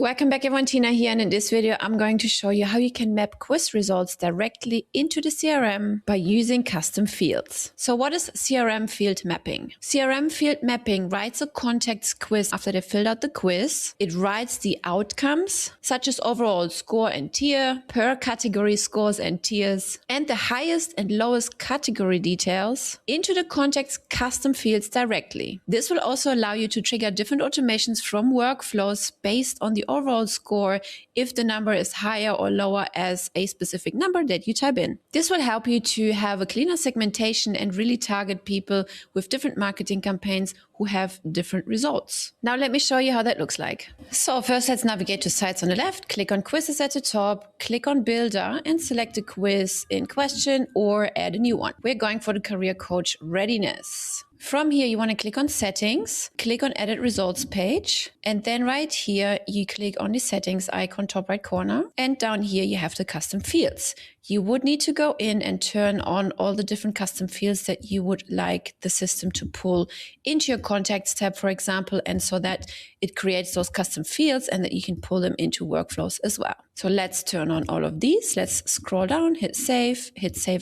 Welcome back everyone, Tina here, and in this video I'm going to show you how you can map quiz results directly into the CRM by using custom fields. So what is CRM field mapping? CRM field mapping writes a contact's quiz after they filled out the quiz. It writes the outcomes such as overall score and tier, per category scores and tiers, and the highest and lowest category details into the contact's custom fields directly. This will also allow you to trigger different automations from workflows based on the overall score if the number is higher or lower as a specific number that you type in. This will help you to have a cleaner segmentation and really target people with different marketing campaigns who have different results. Now let me show you how that looks like. So first let's navigate to sites on the left, click on quizzes at the top, click on builder and select a quiz in question or add a new one. We're going for the career coach readiness. From here, you want to click on settings, click on edit results page, and then right here, you click on the settings icon top right corner. And down here, you have the custom fields. You would need to go in and turn on all the different custom fields that you would like the system to pull into your contacts tab, for example, and so that it creates those custom fields and that you can pull them into workflows as well. So let's turn on all of these. Let's scroll down, hit save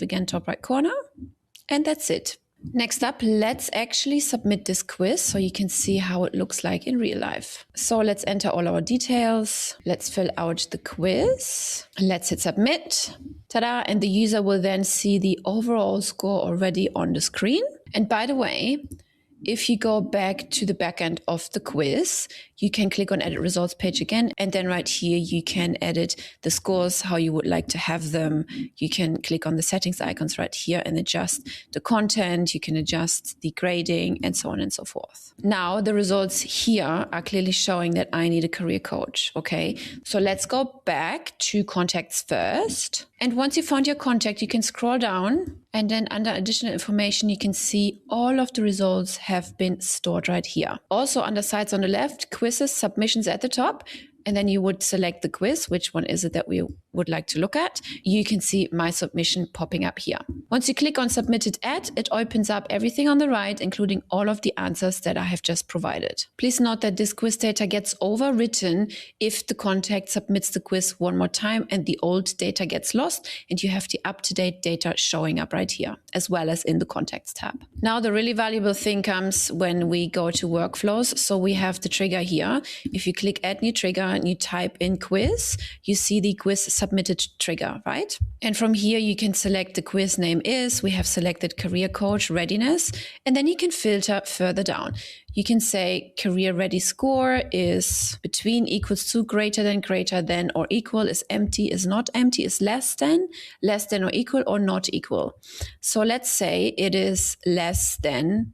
again, top right corner, and that's it. Next up, let's actually submit this quiz so you can see how it looks like in real life. So let's enter all our details. Let's fill out the quiz. Let's hit submit. Ta-da! And the user will then see the overall score already on the screen. And by the way, if you go back to the back end of the quiz, you can click on edit results page again. And then right here, you can edit the scores, how you would like to have them. You can click on the settings icons right here and adjust the content. You can adjust the grading and so on and so forth. Now the results here are clearly showing that I need a career coach. Okay, so let's go back to contacts first. And once you found your contact, you can scroll down and then under additional information, you can see all of the results have been stored right here. Also under sites on the left, quizzes, submissions at the top. And then you would select the quiz, which one is it that we would like to look at. You can see my submission popping up here. Once you click on submitted at, it opens up everything on the right, including all of the answers that I have just provided. Please note that this quiz data gets overwritten if the contact submits the quiz one more time and the old data gets lost and you have the up-to-date data showing up right here, as well as in the contacts tab. Now the really valuable thing comes when we go to workflows. So we have the trigger here. If you click add new trigger, and you type in quiz, you see the quiz submitted trigger, right? And from here, you can select the quiz name is, we have selected career coach readiness, and then you can filter further down. You can say career ready score is between equals to greater than or equal, is empty, is not empty, is less than or equal or not equal. So let's say it is less than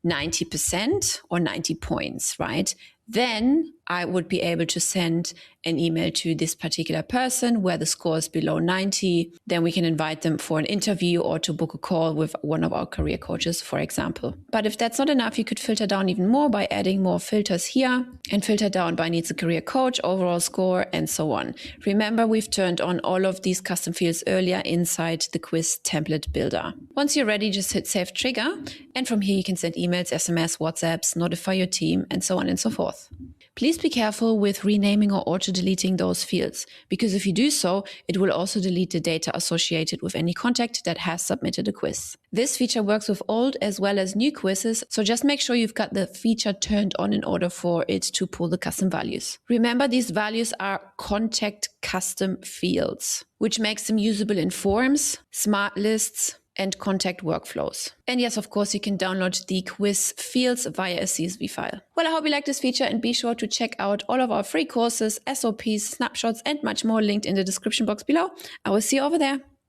90% or 90 points, right? Then I would be able to send an email to this particular person where the score is below 90. Then we can invite them for an interview or to book a call with one of our career coaches, for example. But if that's not enough, you could filter down even more by adding more filters here and filter down by needs a career coach, overall score, and so on. Remember, we've turned on all of these custom fields earlier inside the quiz template builder. Once you're ready, just hit save trigger. And from here, you can send emails, SMS, WhatsApps, notify your team, and so on and so forth. Please be careful with renaming or auto-deleting those fields, because if you do so, it will also delete the data associated with any contact that has submitted a quiz. This feature works with old as well as new quizzes, so just make sure you've got the feature turned on in order for it to pull the custom values. Remember, these values are contact custom fields, which makes them usable in forms, smart lists, and contact workflows. And yes, of course, you can download the quiz fields via a CSV file. Well, I hope you like this feature and be sure to check out all of our free courses, SOPs, snapshots, and much more linked in the description box below. I will see you over there.